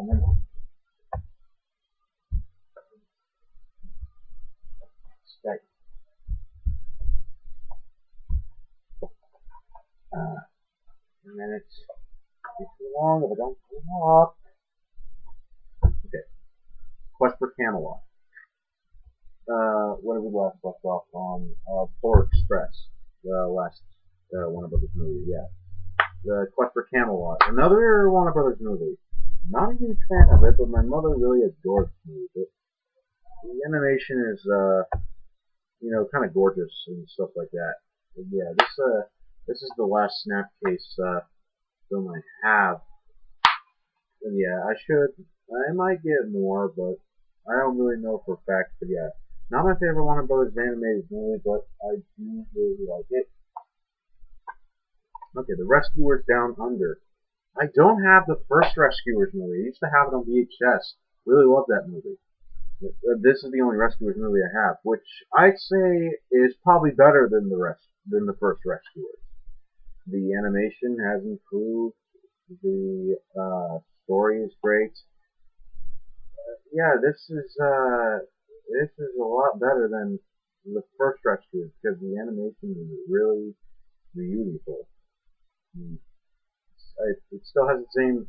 moment. Skype. Minutes. It's too long if I don't pull up. Okay. Quest for Camelot. What did we last left off on? Polar Express. The last Warner Brothers movie, yeah. The Quest for Camelot. Another Warner Brothers movie. Not a huge fan of it, but my mother really adored the movie. The animation is, kind of gorgeous and stuff like that. But yeah, this is the last Snapcase film I have. And yeah, I might get more, but I don't really know for a fact. But yeah, not my favorite Warner Brothers animated movie, but I do really like it. Okay, The Rescuers Down Under. I don't have the first Rescuers movie. I used to have it on VHS. Really love that movie. This is the only Rescuers movie I have, which I'd say is probably better than the first Rescuers. The animation has improved. The story is great. Yeah, this is a lot better than the first Rescuers because the animation is really beautiful. It still has the same.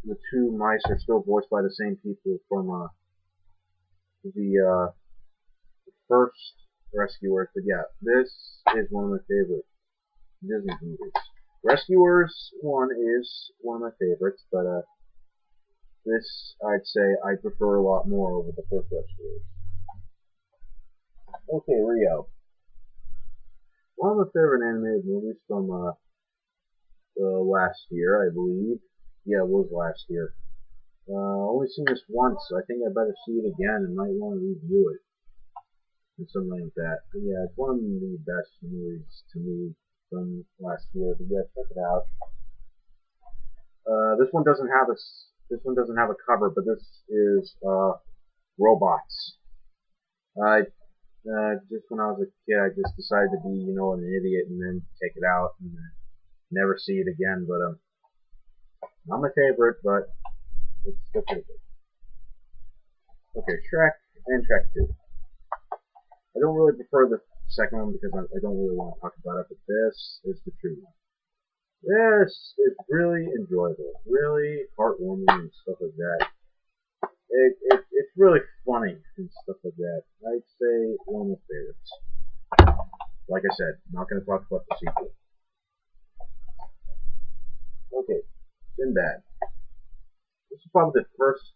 The two mice are still voiced by the same people from the first Rescuers, but yeah, this is one of my favorite Disney movies. Rescuers 1 is one of my favorites, but this I'd say I prefer a lot more over the first Rescuers. Okay, Rio. One of my favorite animated movies from last year, I believe. Yeah, it was last year. Only seen this once. I think I better see it again and might want to review it. And something like that. But yeah, it's one of the best movies to me from last year. But yeah, check it out. This one doesn't have a cover, but this is Robots. I just when I was a kid, I just decided to be an idiot and then take it out and never see it again. But not my favorite, but it's still pretty good. Okay, Shrek and Shrek 2. I don't really prefer the second one because I don't really want to talk about it, but this is the true one. This is really enjoyable, really heartwarming and stuff like that. It's really funny and stuff like that. I'd say one of my favorites. Like I said, not going to talk about the sequel. Okay, Sinbad. This is probably the first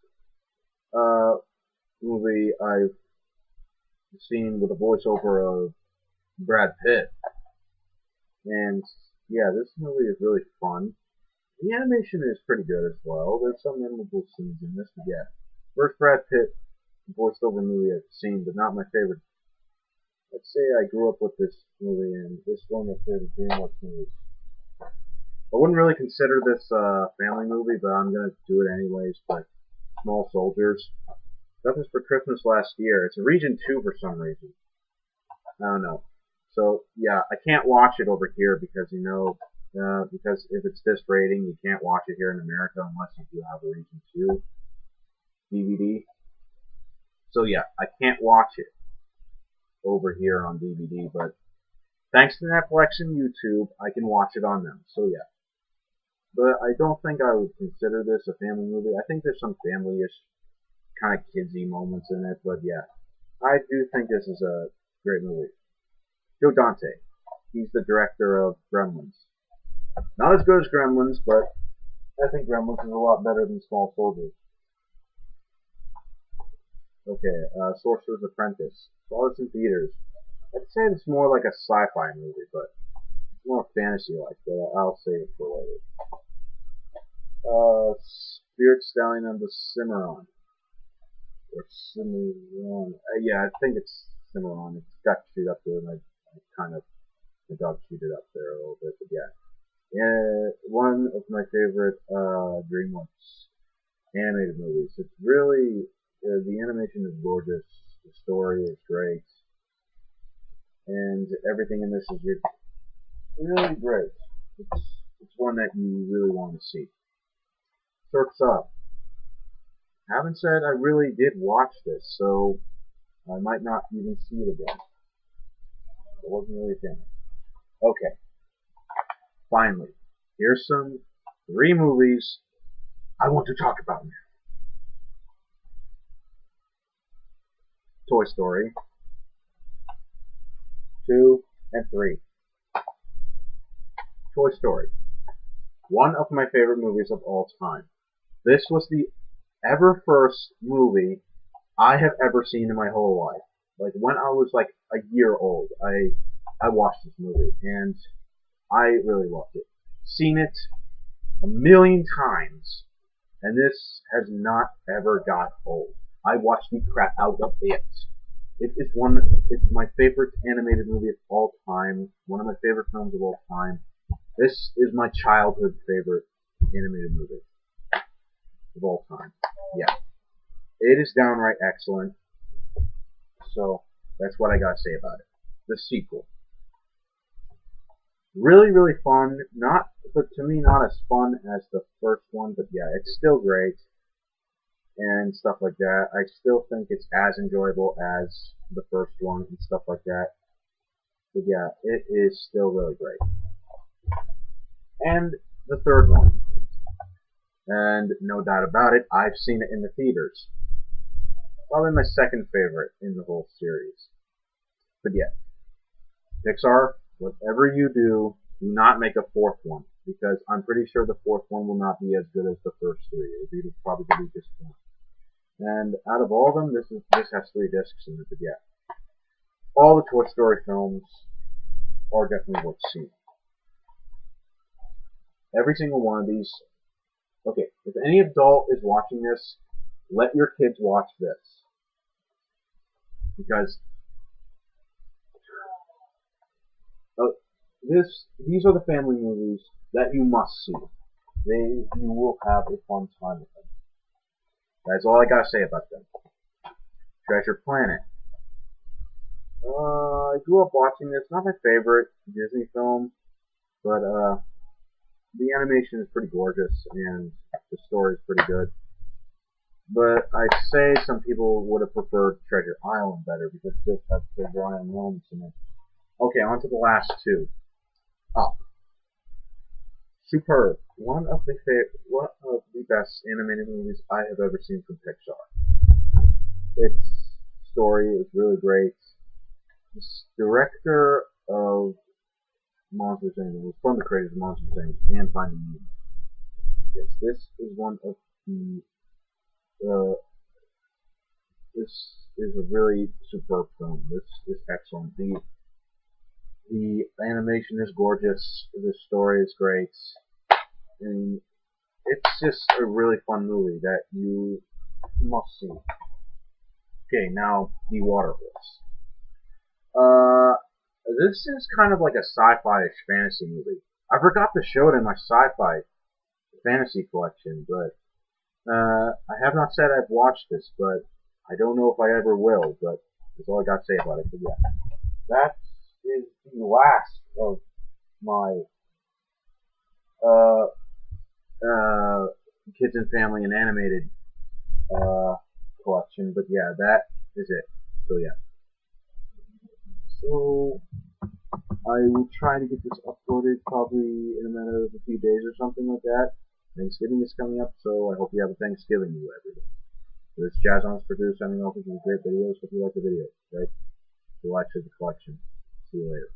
movie I've seen with a voiceover of Brad Pitt. And yeah, this movie is really fun. The animation is pretty good as well. There's some memorable scenes in this, but yeah. First Brad Pitt voiced over movie I've seen, but not my favorite. I'd say I grew up with this movie, and this is one of my favorite DreamWorks movies. I wouldn't really consider this a family movie, but I'm gonna do it anyways. But Small Soldiers. Got this for Christmas last year. It's a region 2 for some reason. I don't know. So yeah, I can't watch it over here because because if it's this rating, you can't watch it here in America unless you do have a region 2 DVD. So yeah, I can't watch it over here on DVD, but thanks to Netflix and YouTube, I can watch it on them. So yeah. But I don't think I would consider this a family movie. I think there's some family-ish kind of kidsy moments in it, but yeah. I do think this is a great movie. Joe Dante. He's the director of Gremlins. Not as good as Gremlins, but I think Gremlins is a lot better than Small Soldiers. Okay, Sorcerer's Apprentice. Saw this in theaters. I'd say it's more like a sci-fi movie, but it's more fantasy-like, but I'll save it for later. Spirit Stallion and the Cimarron. Or Cimarron. Yeah, I think it's Cimarron. It's got chewed up there, and the dog chewed it up there a little bit, but yeah. Yeah, one of my favorite DreamWorks animated movies. It's really, the animation is gorgeous, the story is great, and everything in this is really great. It's one that you really want to see. Surf's Up. Haven't said I really did watch this, so I might not even see it again. It wasn't really a fan. Okay, finally, here's some 3 movies I want to talk about now. Toy Story 2 and 3. Toy Story. One of my favorite movies of all time. This was the ever first movie I have ever seen in my whole life. Like when I was like a year old, I watched this movie and I really loved it. Seen it a million times, and this has not ever got old. I watched the crap out of it. It's my favorite animated movie of all time. One of my favorite films of all time. This is my childhood favorite animated movie of all time. Yeah. It is downright excellent. So, that's what I gotta say about it. The sequel. Really, really fun. But to me, not as fun as the first one, but yeah, it's still great. And stuff like that. I still think it's as enjoyable as the first one and stuff like that. But yeah, it is still really great. And the third one. And no doubt about it, I've seen it in the theaters. Probably my second favorite in the whole series. But yeah, Pixar, whatever you do, do not make a fourth one. Because I'm pretty sure the fourth one will not be as good as the first 3. It will be probably the weakest one. And out of all of them, this has 3 discs in it. But yeah, all the Toy Story films are definitely worth seeing. Every single one of these. Okay, if any adult is watching this, let your kids watch this. Because these are the family movies that you must see. You will have a fun time with them. That's all I gotta say about them. Treasure Planet. I grew up watching this. Not my favorite Disney film, but the animation is pretty gorgeous and the story is pretty good. But I'd say some people would have preferred Treasure Island better because this has Treasure Island moments in it. Okay, on to the last 2. Up. Superb. One of the best animated movies I have ever seen from Pixar. Its story is really great. The director of Monsters Inc. was from the creators of Monsters Inc. and Finding Nemo. Yes, this is one of the. This is a really superb film. This is excellent. The animation is gorgeous. The story is great. And it's just a really fun movie that you must see. Okay, now The Water Horse. This is kind of like a sci-fi-ish fantasy movie. I forgot to show it in my sci-fi fantasy collection, but I have not said I've watched this, but I don't know if I ever will, but that's all I got to say about it. But yeah, that is the last of my uh, kids and family and animated collection. But yeah, that is it. So yeah. So I will try to get this uploaded probably in a matter of a few days or something like that. Thanksgiving is coming up, so I hope you have a Thanksgiving, you everybody. So this is Jazz Honest Producer signing off with these great videos. Hope you like the video, right? So watch the collection. See you later.